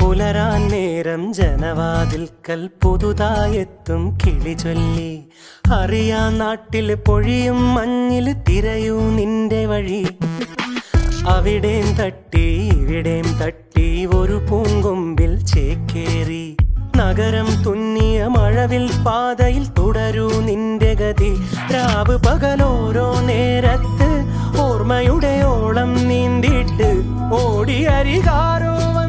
പുലരാൻ നേരം ജനവാതിൽക്കൽ പുതുതായെത്തും കിളി ചൊല്ലി. അറിയാ നാട്ടിൽ പൊഴിയും മഞ്ഞിൽ തിരയൂ നിന്റെ വഴി. അവിടേം തട്ടി ഇവിടേം തട്ടി ഒരു പൂങ്കൊമ്പിൽ ചേക്കേറി. നഗരം തുന്നിയ മഴവിൽ പാതയിൽ തുടരൂ നിന്റെ ഗതി. രാവ് പകലോരോ നേരത്ത് ഓർമ്മയുടെ ഓളം നീന്തിട്ട് ഓടിയരികാരോ